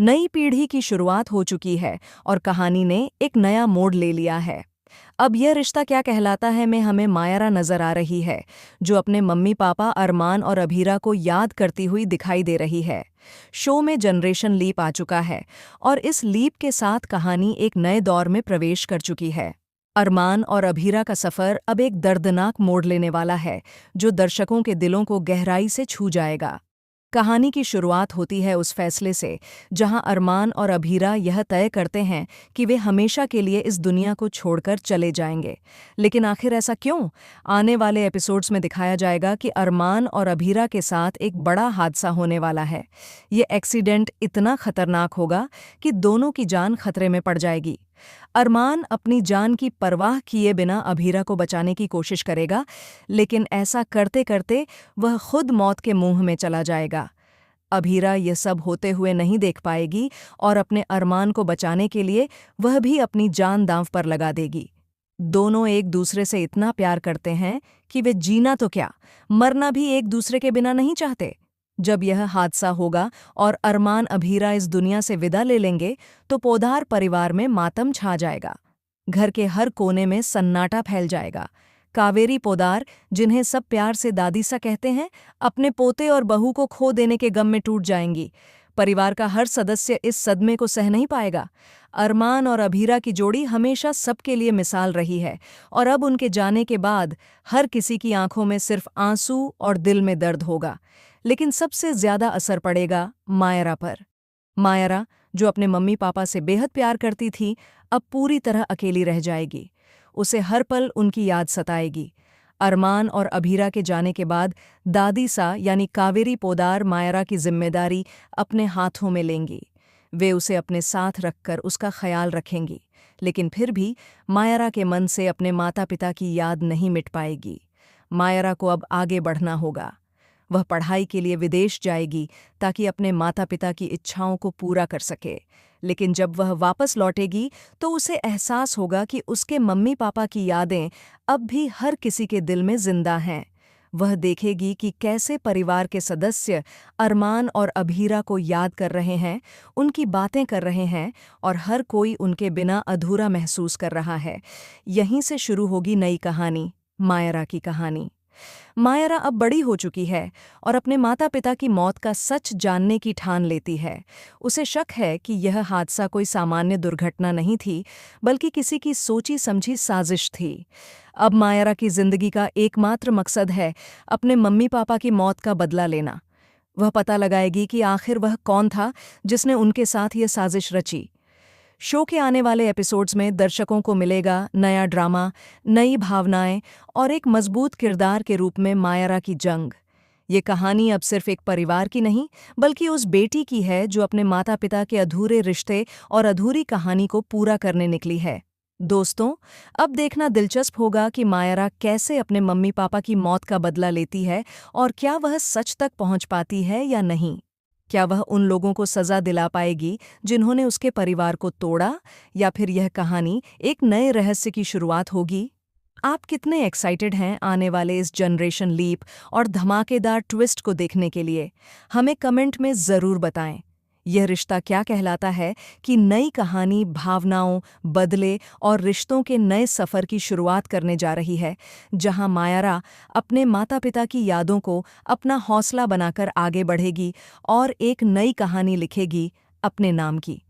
नई पीढ़ी की शुरुआत हो चुकी है और कहानी ने एक नया मोड़ ले लिया है। अब यह रिश्ता क्या कहलाता है में हमें मायरा नजर आ रही है, जो अपने मम्मी पापा अरमान और अभीरा को याद करती हुई दिखाई दे रही है। शो में जनरेशन लीप आ चुका है और इस लीप के साथ कहानी एक नए दौर में प्रवेश कर चुकी है। अरमान और अभीरा का सफ़र अब एक दर्दनाक मोड़ लेने वाला है, जो दर्शकों के दिलों को गहराई से छू जाएगा। कहानी की शुरुआत होती है उस फैसले से जहां अरमान और अभीरा यह तय करते हैं कि वे हमेशा के लिए इस दुनिया को छोड़कर चले जाएंगे। लेकिन आखिर ऐसा क्यों? आने वाले एपिसोड्स में दिखाया जाएगा कि अरमान और अभीरा के साथ एक बड़ा हादसा होने वाला है। ये एक्सीडेंट इतना खतरनाक होगा कि दोनों की जान खतरे में पड़ जाएगी। अरमान अपनी जान की परवाह किए बिना अभीरा को बचाने की कोशिश करेगा, लेकिन ऐसा करते करते वह खुद मौत के मुंह में चला जाएगा। अभीरा ये सब होते हुए नहीं देख पाएगी और अपने अरमान को बचाने के लिए वह भी अपनी जान दांव पर लगा देगी। दोनों एक दूसरे से इतना प्यार करते हैं कि वे जीना तो क्या, मरना भी एक दूसरे के बिना नहीं चाहते। जब यह हादसा होगा और अरमान अभीरा इस दुनिया से विदा ले लेंगे, तो पोद्दार परिवार में मातम छा जाएगा। घर के हर कोने में सन्नाटा फैल जाएगा। कावेरी पोद्दार, जिन्हें सब प्यार से दादी सा कहते हैं, अपने पोते और बहू को खो देने के गम में टूट जाएंगी। परिवार का हर सदस्य इस सदमे को सह नहीं पाएगा। अरमान और अभीरा की जोड़ी हमेशा सबके लिए मिसाल रही है और अब उनके जाने के बाद हर किसी की आंखों में सिर्फ आंसू और दिल में दर्द होगा। लेकिन सबसे ज्यादा असर पड़ेगा मायरा पर। मायरा, जो अपने मम्मी पापा से बेहद प्यार करती थी, अब पूरी तरह अकेली रह जाएगी। उसे हर पल उनकी याद सताएगी। अरमान और अभीरा के जाने के बाद दादी सा यानी कावेरी पोद्दार मायरा की जिम्मेदारी अपने हाथों में लेंगी। वे उसे अपने साथ रखकर उसका ख्याल रखेंगी। लेकिन फिर भी मायरा के मन से अपने माता पिता की याद नहीं मिट पाएगी। मायरा को अब आगे बढ़ना होगा। वह पढ़ाई के लिए विदेश जाएगी ताकि अपने माता पिता की इच्छाओं को पूरा कर सके। लेकिन जब वह वापस लौटेगी तो उसे एहसास होगा कि उसके मम्मी पापा की यादें अब भी हर किसी के दिल में जिंदा हैं। वह देखेगी कि कैसे परिवार के सदस्य अरमान और अभीरा को याद कर रहे हैं, उनकी बातें कर रहे हैं और हर कोई उनके बिना अधूरा महसूस कर रहा है। यहीं से शुरू होगी नई कहानी, मायरा की कहानी। मायरा अब बड़ी हो चुकी है और अपने माता पिता की मौत का सच जानने की ठान लेती है। उसे शक है कि यह हादसा कोई सामान्य दुर्घटना नहीं थी, बल्कि किसी की सोची समझी साजिश थी। अब मायरा की जिंदगी का एकमात्र मकसद है अपने मम्मी पापा की मौत का बदला लेना। वह पता लगाएगी कि आखिर वह कौन था जिसने उनके साथ ये साजिश रची। शो के आने वाले एपिसोड्स में दर्शकों को मिलेगा नया ड्रामा, नई भावनाएं और एक मजबूत किरदार के रूप में मायरा की जंग। ये कहानी अब सिर्फ एक परिवार की नहीं, बल्कि उस बेटी की है जो अपने माता पिता के अधूरे रिश्ते और अधूरी कहानी को पूरा करने निकली है। दोस्तों, अब देखना दिलचस्प होगा कि मायरा कैसे अपने मम्मी पापा की मौत का बदला लेती है और क्या वह सच तक पहुंच पाती है या नहीं। क्या वह उन लोगों को सजा दिला पाएगी जिन्होंने उसके परिवार को तोड़ा, या फिर यह कहानी एक नए रहस्य की शुरुआत होगी? आप कितने एक्साइटेड हैं आने वाले इस जनरेशन लीप और धमाकेदार ट्विस्ट को देखने के लिए? हमें कमेंट में ज़रूर बताएं। यह रिश्ता क्या कहलाता है कि नई कहानी भावनाओं, बदले और रिश्तों के नए सफ़र की शुरुआत करने जा रही है, जहां मायरा अपने माता पिता की यादों को अपना हौसला बनाकर आगे बढ़ेगी और एक नई कहानी लिखेगी अपने नाम की।